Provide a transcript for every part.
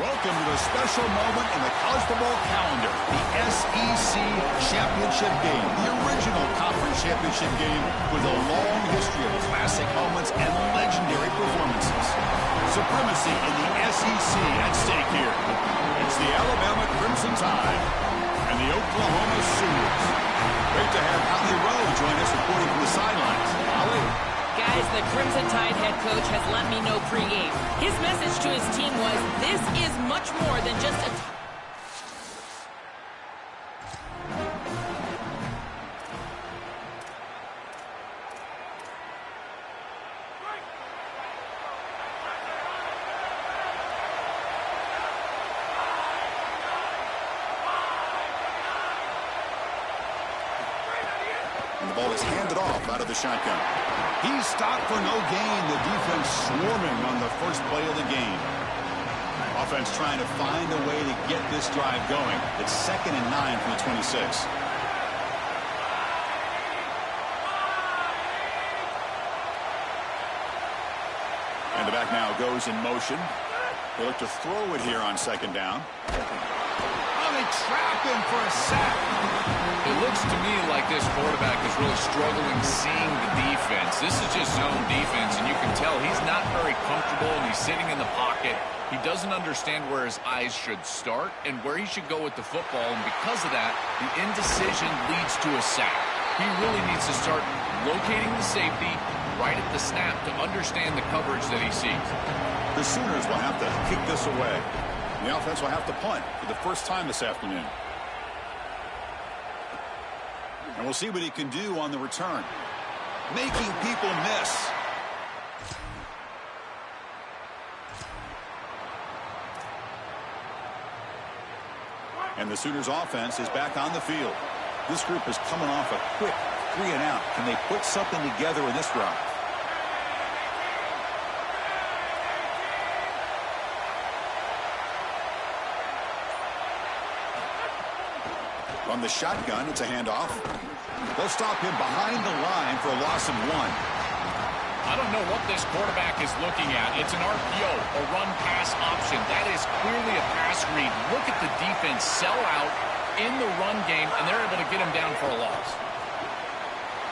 Welcome to a special moment in the college football calendar, the SEC Championship Game, the original conference championship game with a long history of classic moments and legendary performances. Supremacy in the SEC at stake here. It's the Alabama Crimson Tide and the Oklahoma Sooners. Great to have Holly Rowe join us reporting from the sidelines. Holly? Guys, the Crimson Tide head coach has let me know pregame. His message to his team was, this is much more than just a... And the ball is handed off out of the shotgun. He's stopped for no gain. The defense swarming on the first play of the game. Offense trying to find a way to get this drive going. It's 2nd and 9 from the 26. And the back now goes in motion. They look to throw it here on 2nd down. Oh, they trap him for a sack. It looks to me like this quarterback is really struggling seeing the defense. This is just zone defense, and you can tell he's not very comfortable, and he's sitting in the pocket. He doesn't understand where his eyes should start and where he should go with the football, and because of that, the indecision leads to a sack. He really needs to start locating the safety right at the snap to understand the coverage that he sees. The Sooners will have to kick this away. The offense will have to punt for the first time this afternoon. And we'll see what he can do on the return. Making people miss. And the Sooners offense is back on the field. This group is coming off a quick 3-and-out. Can they put something together in this route? From the shotgun, it's a handoff. They'll stop him behind the line for a loss of 1. I don't know what this quarterback is looking at. It's an RPO, a run-pass option. That is clearly a pass read. Look at the defense sell out in the run game, and they're able to get him down for a loss.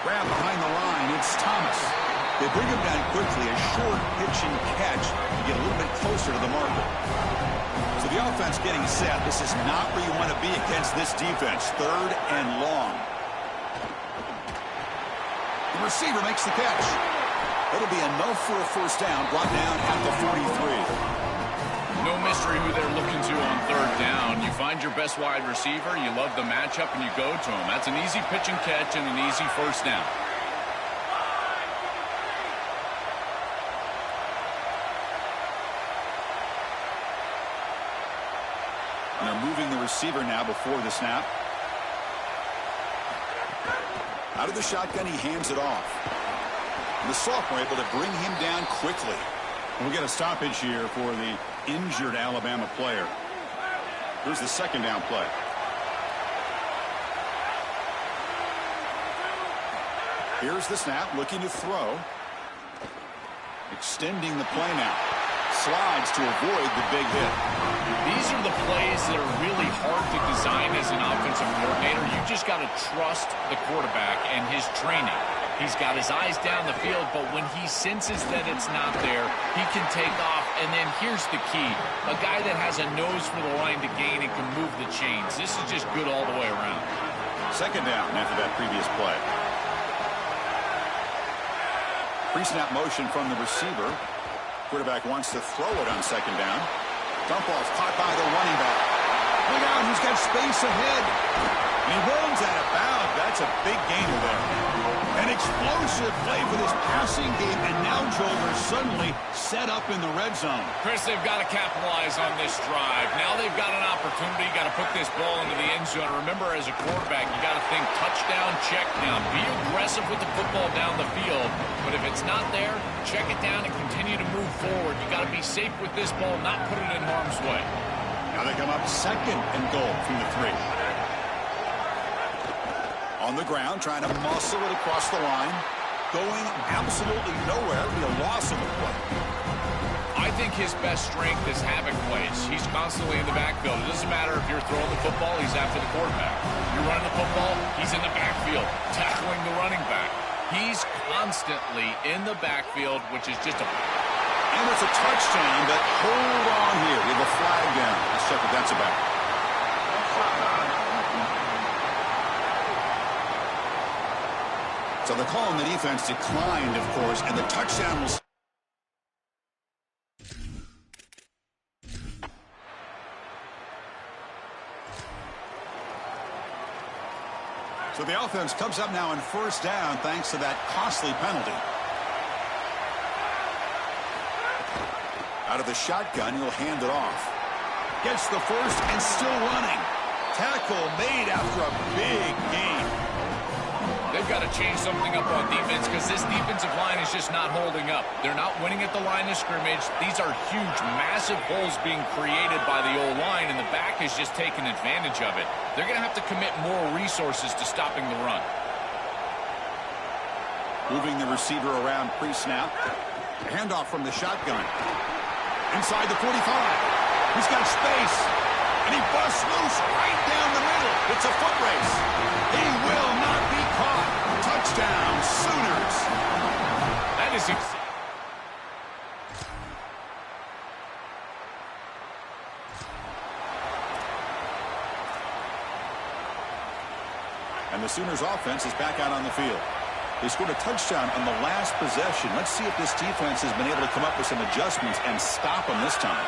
Grab behind the line, it's Thomas. They bring him down quickly, a short pitch and catch to get a little bit closer to the marker. So the offense getting set. This is not where you want to be against this defense. 3rd and long. The receiver makes the catch. It'll be enough for a first down, brought down at the 43. No mystery who they're looking to on 3rd down. You find your best wide receiver, you love the matchup, and you go to him. That's an easy pitch and catch and an easy first down. And they're moving the receiver now before the snap. Out of the shotgun, he hands it off. And the sophomore able to bring him down quickly. We'll get a stoppage here for the injured Alabama player. Here's the 2nd down play. Here's the snap, looking to throw. Extending the play now. Slides to avoid the big hit. These are the plays that are really hard to design as an offensive coordinator. You just got to trust the quarterback and his training. He's got his eyes down the field, but when he senses that it's not there, he can take off. And then here's the key. A guy that has a nose for the line to gain and can move the chains. This is just good all the way around. 2nd down after that previous play. Pre-snap motion from the receiver. Quarterback wants to throw it on 2nd down. Dump off caught by the running back. Look out, he's got space ahead. And he runs out of bounds. That's a big gainer there. An explosive play for this passing game, and now Joel are suddenly set up in the red zone. Chris, they've got to capitalize on this drive. Now they've got an opportunity. You got to put this ball into the end zone. Remember, as a quarterback, you got to think touchdown, check down. Be aggressive with the football down the field. But if it's not there, check it down and continue to move forward. You got to be safe with this ball, not put it in harm's way. Now they come up 2nd and goal from the 3. On the ground, trying to muscle it across the line. Going absolutely nowhere. It'll be a loss of the play. I think his best strength is havoc plays. He's constantly in the backfield. It doesn't matter if you're throwing the football, he's after the quarterback. You're running the football, he's in the backfield, tackling the running back. He's constantly in the backfield, which is just a... And it's a touchdown, but hold on here. We have a flag down. Let's check what that's about. So the call on the defense declined, of course, and the touchdown was... So the offense comes up now in first down thanks to that costly penalty. Out of the shotgun, he'll hand it off. Gets the first and still running. Tackle made after a big gain. They've got to change something up on defense because this defensive line is just not holding up. They're not winning at the line of scrimmage. These are huge, massive holes being created by the O-line, and the back is just taking advantage of it. They're going to have to commit more resources to stopping the run. Moving the receiver around pre-snap. Handoff from the shotgun. Inside the 45. He's got space. And he busts loose right down the middle. It's a foot race. He will not be caught. Touchdown, Sooners. That is... And the Sooners offense is back out on the field. They scored a touchdown on the last possession. Let's see if this defense has been able to come up with some adjustments and stop them this time.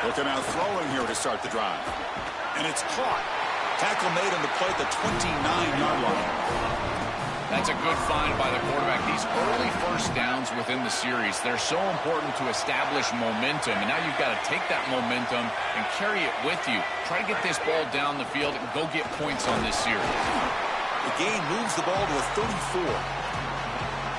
Looking out throwing here to start the drive. And it's caught. Tackle made on the play at the 29-yard line. That's a good find by the quarterback. These early first downs within the series, they're so important to establish momentum. And now you've got to take that momentum and carry it with you. Try to get this ball down the field and go get points on this series. The gain moves the ball to a 34.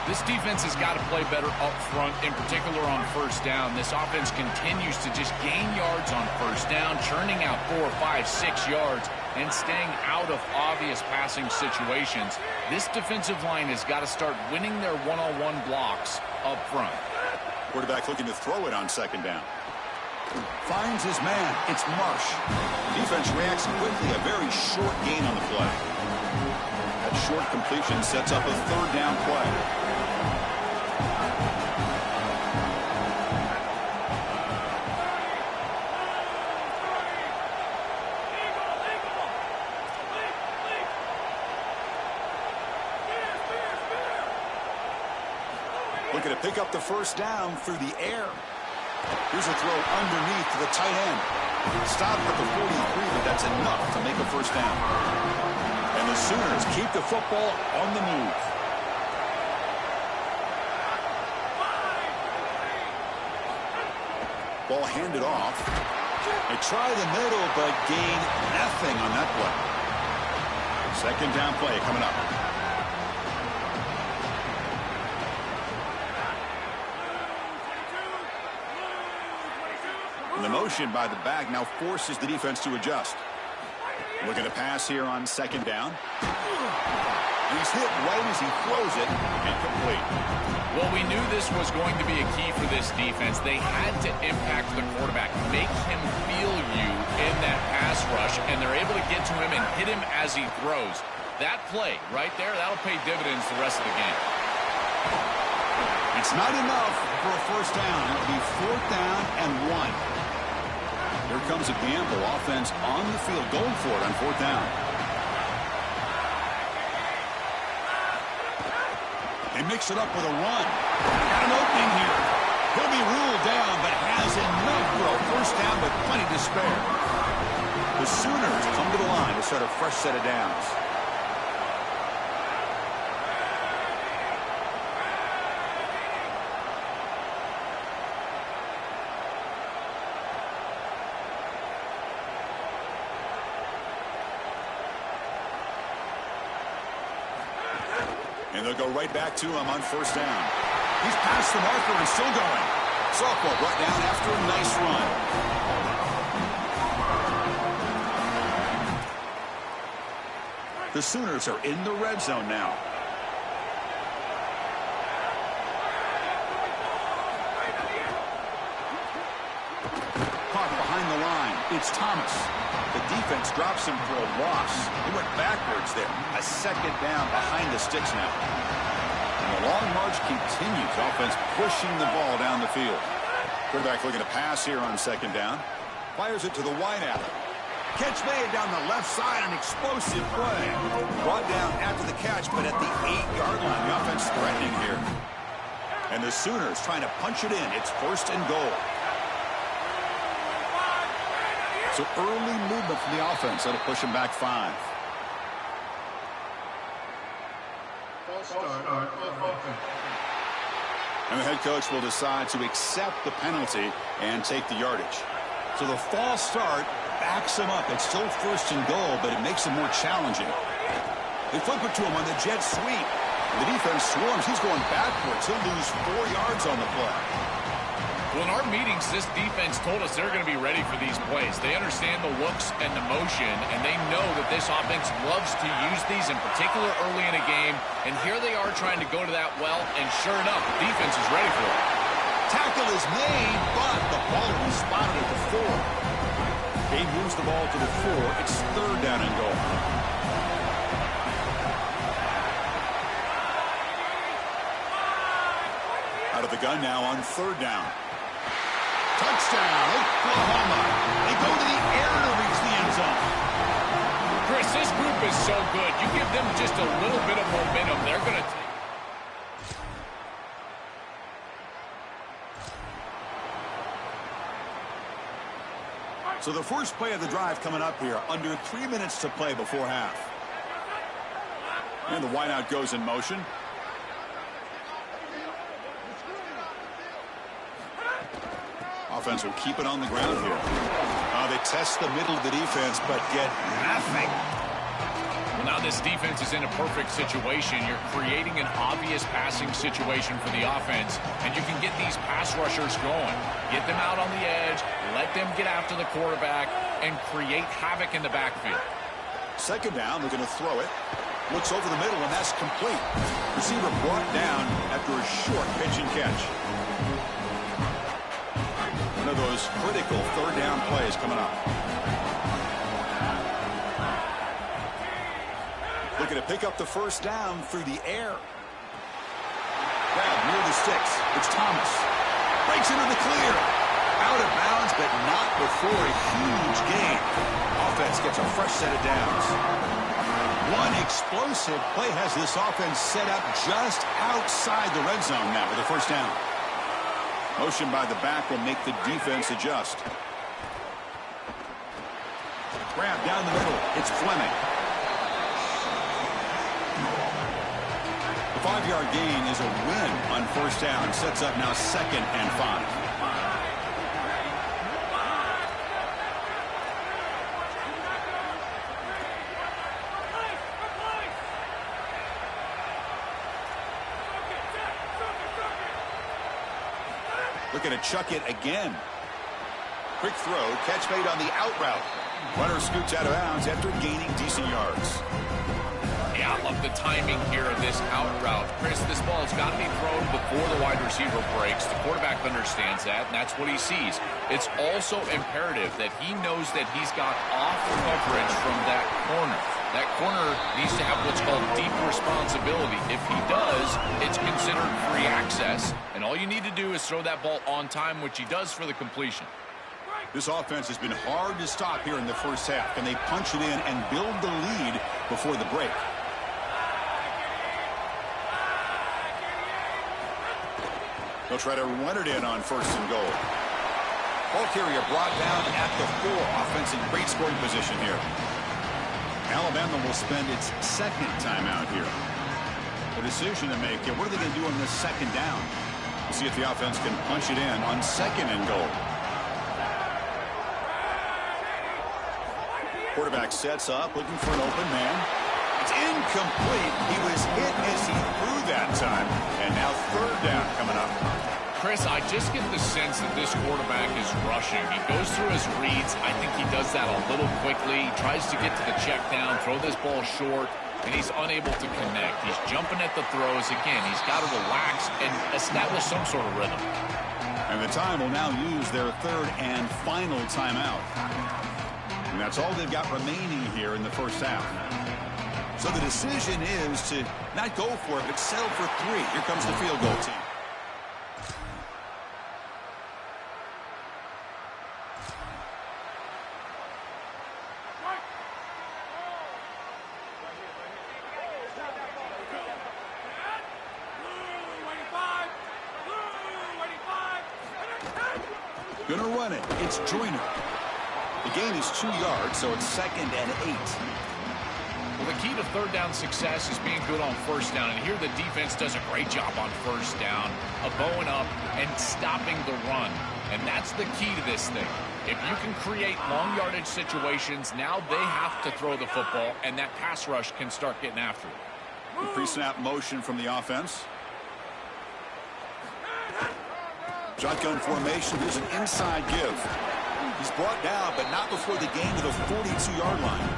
This defense has got to play better up front, in particular on first down. This offense continues to just gain yards on first down, churning out 4, 5, 6 yards, and staying out of obvious passing situations. This defensive line has got to start winning their one-on-one blocks up front. Quarterback looking to throw it on second down. Finds his man. It's Marsh. Defense reacts quickly. A very short gain on the play. That short completion sets up a third down play. Looking to pick up the first down through the air. Here's a throw underneath to the tight end. Stopped at the 43, but that's enough to make a first down. And the Sooners keep the football on the move. Ball handed off. They try the middle, but gain nothing on that play. Second down play coming up. The motion by the back now forces the defense to adjust. Looking to pass here on second down. He's hit right as he throws it, incomplete. Well, we knew this was going to be a key for this defense. They had to impact the quarterback, make him feel you in that pass rush, and they're able to get to him and hit him as he throws. That play right there, that'll pay dividends the rest of the game. It's not enough for a first down. It'll be fourth down and 1. Here comes a gamble. Offense on the field, going for it on fourth down. They mix it up with a run. Got an opening here. He'll be ruled down, but has enough for a first down with plenty to spare. The Sooners come to the line to start a fresh set of downs. And they'll go right back to him on first down. He's past the marker and still going. Softball brought down after a nice run. The Sooners are in the red zone now. It's Thomas. The defense drops him for a loss. He went backwards there. A second down behind the sticks now. And the long march continues. Offense pushing the ball down the field. Quarterback looking to pass here on second down. Fires it to the wideout. Catch made down the left side. An explosive play. Brought down after the catch, but at the 8-yard line. The offense threatening here. And the Sooners trying to punch it in. It's first and goal. So early movement from the offense. That'll push him back 5. And the head coach will decide to accept the penalty and take the yardage. So the false start backs him up. It's still first and goal, but it makes it more challenging. They flip it to him on the jet sweep. The defense swarms. He's going backwards. He'll lose 4 yards on the play. Well, in our meetings, this defense told us they're going to be ready for these plays. They understand the looks and the motion, and they know that this offense loves to use these, in particular early in a game. And here they are trying to go to that well, and sure enough, the defense is ready for it. Tackle is made, but the ball will be spotted at the 4. He moves the ball to the 4. It's third down and goal. Out of the gun now on third down. Touchdown, Oklahoma. They go to the air to reach the end zone. Chris, this group is so good. You give them just a little bit of momentum, they're going to... So the first play of the drive coming up here. Under 3 minutes to play before half. And the wideout goes in motion. Offense will keep it on the ground here. They test the middle of the defense, but get nothing. Well, now this defense is in a perfect situation. You're creating an obvious passing situation for the offense, and you can get these pass rushers going. Get them out on the edge, let them get after the quarterback, and create havoc in the backfield. Second down, they're going to throw it. Looks over the middle, and that's complete. Receiver brought down after a short pitch and catch. One of those critical third down plays coming up. Looking to pick up the first down through the air. Grab near the sticks. It's Thomas. Breaks into the clear. Out of bounds, but not before a huge gain. Offense gets a fresh set of downs. One explosive play has this offense set up just outside the red zone now with the first down. Motion by the back will make the defense adjust. Grab down the middle. It's Fleming. The 5-yard gain is a win on first down. Sets up now second and 5. Looking to chuck it again. Quick throw, catch made on the out route. Runner scoots out of bounds after gaining decent yards. Yeah, I love the timing here of this out route. Chris, this ball has got to be thrown before the wide receiver breaks. The quarterback understands that, and that's what he sees. It's also imperative that he knows that he's got off coverage from that corner. That corner needs to have what's called deep responsibility. If he does, it's considered free access. And all you need to do is throw that ball on time, which he does for the completion. This offense has been hard to stop here in the first half. Can they punch it in and build the lead before the break? They'll try to run it in on first and goal. Ball carrier brought down at the 4. Offense in great scoring position here. Alabama will spend its second timeout here. A decision to make. What are they going to do on this second down? We'll see if the offense can punch it in on second and goal. Quarterback sets up, looking for an open man. It's incomplete. He was hit as he threw that time. And now third down coming up. Chris, I just get the sense that this quarterback is rushing. He goes through his reads. I think he does that a little quickly. He tries to get to the check down, throw this ball short, and he's unable to connect. He's jumping at the throws. Again, he's got to relax and establish some sort of rhythm. And the time will now use their third and final timeout. And that's all they've got remaining here in the first half. So the decision is to not go for it, but settle for 3. Here comes the field goal team. Gonna run it. It's Joyner. The gain is 2 yards, so it's 2nd and 8. Well, the key to third down success is being good on first down. And here the defense does a great job on first down of bowing up and stopping the run. And that's the key to this thing. If you can create long yardage situations, now they have to throw the football, and that pass rush can start getting after it. Pre-snap motion from the offense. Shotgun formation. Here's an inside give. He's brought down, but not before the gain to the 42-yard line.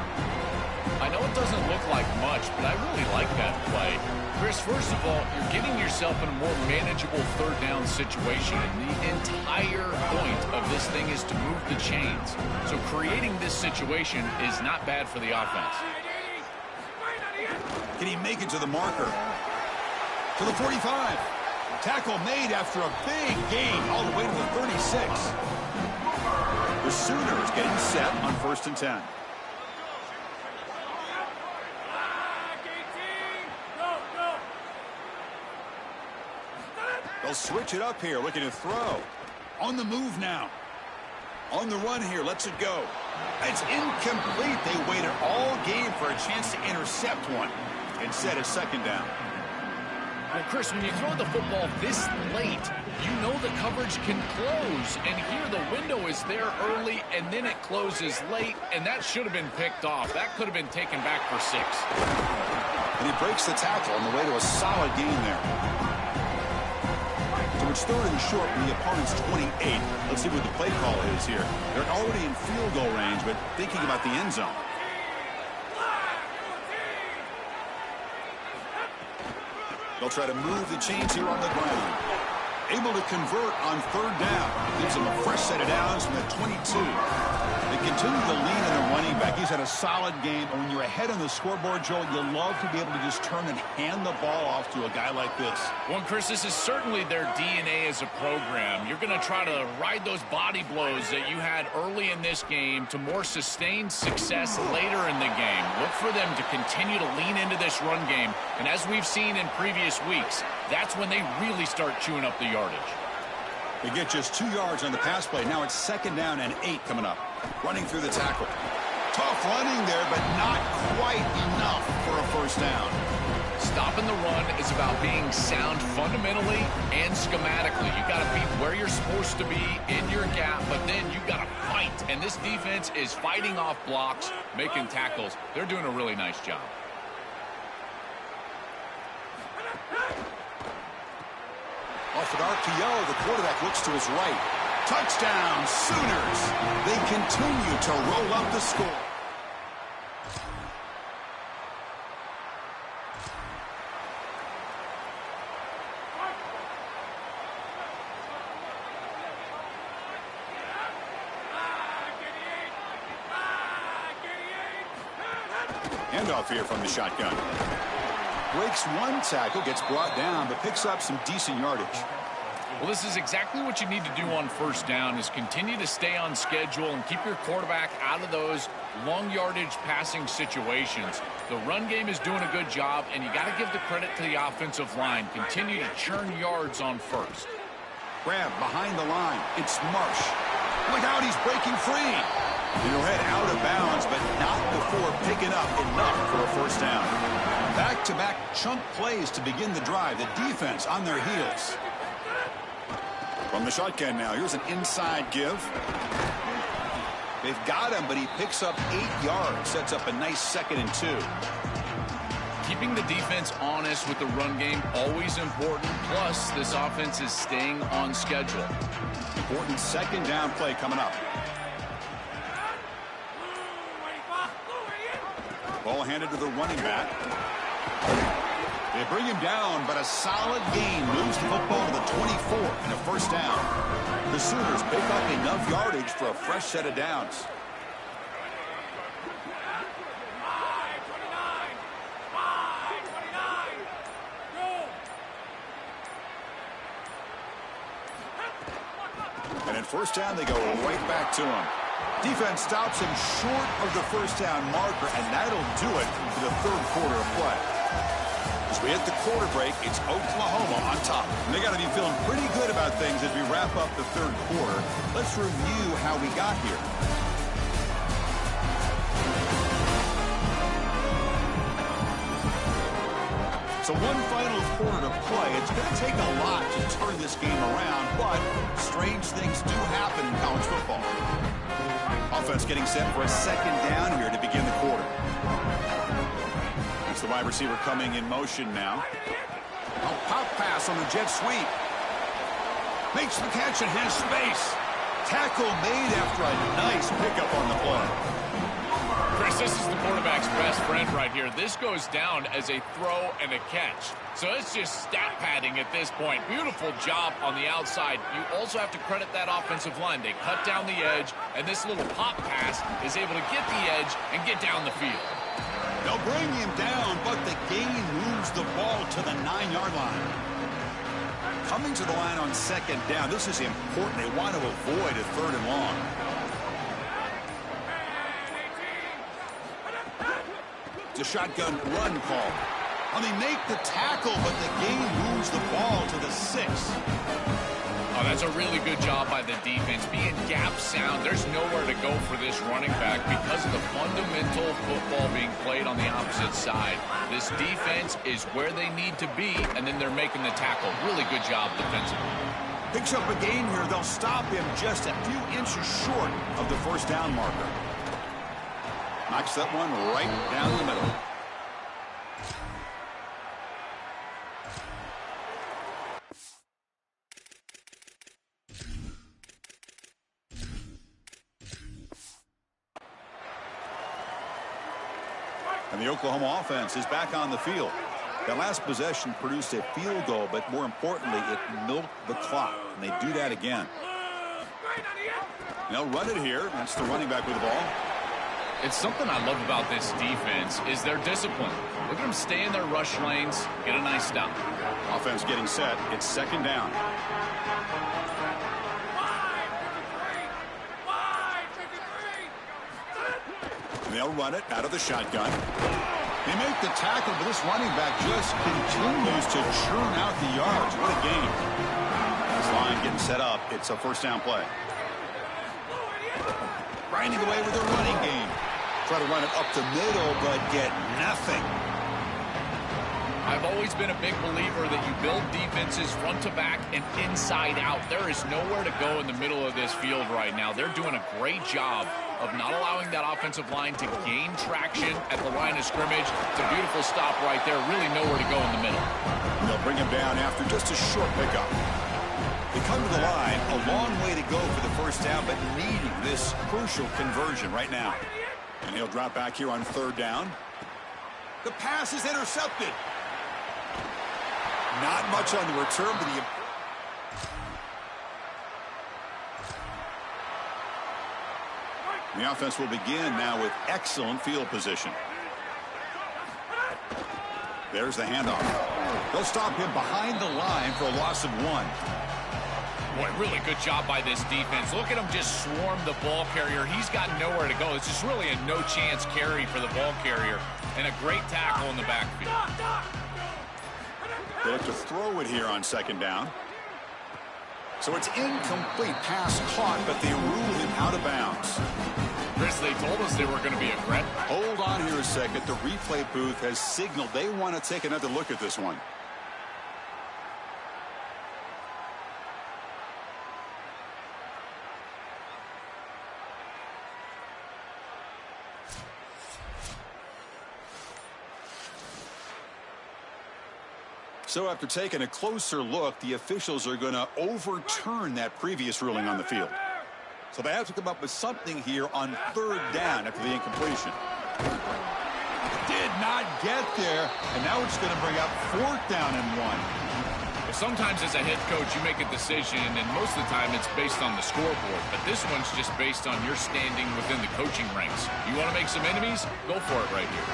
I know it doesn't look like much, but I really like that play. Chris, first of all, you're getting yourself in a more manageable third down situation. And the entire point of this thing is to move the chains. So creating this situation is not bad for the offense. Can he make it to the marker? To the 45. Tackle made after a big gain all the way to the 36. The Sooners getting set on 1st and 10. They'll switch it up here, looking to throw. On the move now. On the run here, lets it go. It's incomplete. They waited all game for a chance to intercept one. Instead, it's 2nd down. Well, Chris, when you throw the football this late, you know the coverage can close. And here the window is there early, and then it closes late, and that should have been picked off. That could have been taken back for 6. And he breaks the tackle on the way to a solid gain there. So it's 3rd and short from the opponent's 28. Let's see what the play call is here. They're already in field goal range, but thinking about the end zone. They'll try to move the chains here on the ground. Able to convert on 3rd down. Gives them a fresh set of downs from the 22. They continue to lean on the running back. He's had a solid game. And when you're ahead on the scoreboard, Joel, you love to be able to just turn and hand the ball off to a guy like this. Well, Chris, this is certainly their DNA as a program. You're going to try to ride those body blows that you had early in this game to more sustained success later in the game. Look for them to continue to lean into this run game. And as we've seen in previous weeks, that's when they really start chewing up the yardage. They get just 2 yards on the pass play. Now it's 2nd down and 8 coming up. Running through the tackle. Tough running there, but not quite enough for a 1st down. Stopping the run is about being sound fundamentally and schematically. You got to be where you're supposed to be in your gap, but then you got to fight. And this defense is fighting off blocks, making tackles. They're doing a really nice job. Off an RPO, the quarterback looks to his right. Touchdown, Sooners. They continue to roll up the score. Handoff here from the shotgun. Breaks one tackle, gets brought down, but picks up some decent yardage. Well, this is exactly what you need to do on 1st down is continue to stay on schedule and keep your quarterback out of those long yardage passing situations. The run game is doing a good job, and you got to give the credit to the offensive line. Continue to churn yards on 1st. Grab behind the line. It's Marsh. Look out, he's breaking free. He'll head out of bounds, but not before picking up enough for a 1st down. Back-to-back chunk plays to begin the drive. The defense on their heels. From the shotgun now, here's an inside give. They've got him, but he picks up 8 yards. Sets up a nice 2nd and 2. Keeping the defense honest with the run game, always important. Plus, this offense is staying on schedule. Important 2nd down play coming up. Ball handed to the running back. They bring him down, but a solid gain moves the football to the 24 and a first down. The Sooners pick up enough yardage for a fresh set of downs. And at first down, they go right back to him. Defense stops him short of the first down marker, and that'll do it for the third quarter of play. As we hit the quarter break, it's Oklahoma on top. And they got to be feeling pretty good about things as we wrap up the third quarter. Let's review how we got here. So one final quarter to play. It's going to take a lot to turn this game around, but strange things do happen in college football. Offense getting set for a second down here to begin the quarter. It's the wide receiver coming in motion now. A pop pass on the jet sweep. Makes the catch and has space. Tackle made after a nice pickup on the play. Chris, this is the quarterback's best friend right here. This goes down as a throw and a catch. So it's just stat padding at this point. Beautiful job on the outside. You also have to credit that offensive line. They cut down the edge, and this little pop pass is able to get the edge and get down the field. They'll bring him down, but the gain moves the ball to the 9-yard line. Coming to the line on second down, this is important. They want to avoid a third and long. It's a shotgun run call. And they make the tackle, but the gain moves the ball to the 6. Oh, that's a really good job by the defense. Being gap sound, there's nowhere to go for this running back because of the fundamental football being played on the opposite side. This defense is where they need to be, and then they're making the tackle. Really good job defensively. Picks up a gain here. They'll stop him just a few inches short of the first down marker. Knocks that one right down the middle. And the Oklahoma offense is back on the field. That last possession produced a field goal, but more importantly, it milked the clock. And they do that again. They'll run it here. That's the running back with the ball. It's something I love about this defense is their discipline. Look at them stay in their rush lanes, get a nice stop. Offense getting set. It's second down. And they'll run it out of the shotgun. They make the tackle, but this running back just continues to churn out the yards. What a game. This line getting set up. It's a first down play. Grinding away with their running game. Try to run it up the middle, but get nothing. I've always been a big believer that you build defenses front to back and inside out. There is nowhere to go in the middle of this field right now. They're doing a great job of not allowing that offensive line to gain traction at the line of scrimmage. It's a beautiful stop right there. Really nowhere to go in the middle. And they'll bring him down after just a short pickup. They come to the line, a long way to go for the first down, but needing this crucial conversion right now. And he'll drop back here on third down. The pass is intercepted. Not much on the return, but the offense will begin now with excellent field position. There's the handoff. They'll stop him behind the line for a loss of 1. Boy, really good job by this defense. Look at him just swarm the ball carrier. He's got nowhere to go. It's just really a no-chance carry for the ball carrier. And a great tackle in the backfield. They have to throw it here on second down. So it's incomplete. Pass caught, but they rule him out of bounds. Chris, they told us they were going to be aggressive. Hold on here a second. The replay booth has signaled they want to take another look at this one. So after taking a closer look, the officials are going to overturn that previous ruling on the field. So they have to come up with something here on third down after the incompletion. Did not get there, and now it's going to bring up 4th down and 1. Well, sometimes as a head coach, you make a decision, and most of the time it's based on the scoreboard. But this one's just based on your standing within the coaching ranks. You want to make some enemies? Go for it right here.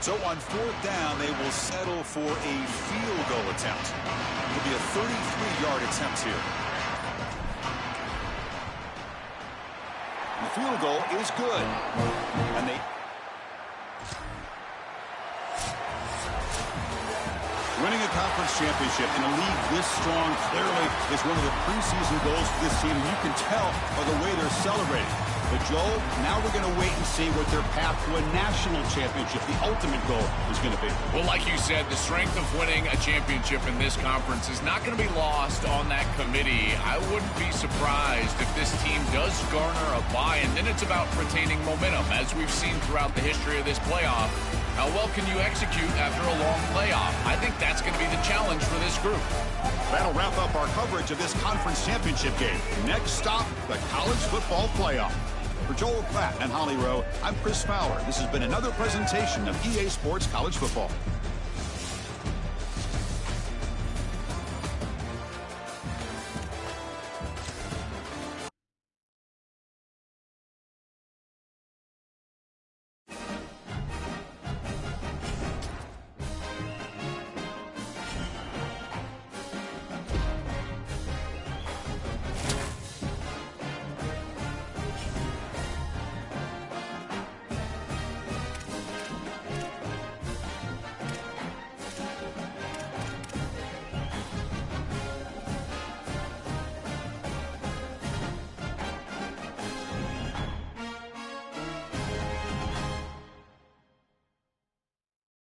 So on 4th down, they will settle for a field goal attempt. It'll be a 33-yard attempt here. The field goal is good. And they... Winning a conference championship in a league this strong clearly is one of the preseason goals for this team. You can tell by the way they're celebrating. But, Joel, now we're going to wait and see what their path to a national championship, the ultimate goal, is going to be. Well, like you said, the strength of winning a championship in this conference is not going to be lost on that committee. I wouldn't be surprised if this team does garner a bye, and then it's about retaining momentum. As we've seen throughout the history of this playoff, how well can you execute after a long playoff? I think that's going to be the challenge for this group. That'll wrap up our coverage of this conference championship game. Next stop, the college football playoff. For Joel Klatt and Holly Rowe, I'm Chris Fowler. This has been another presentation of EA Sports College Football.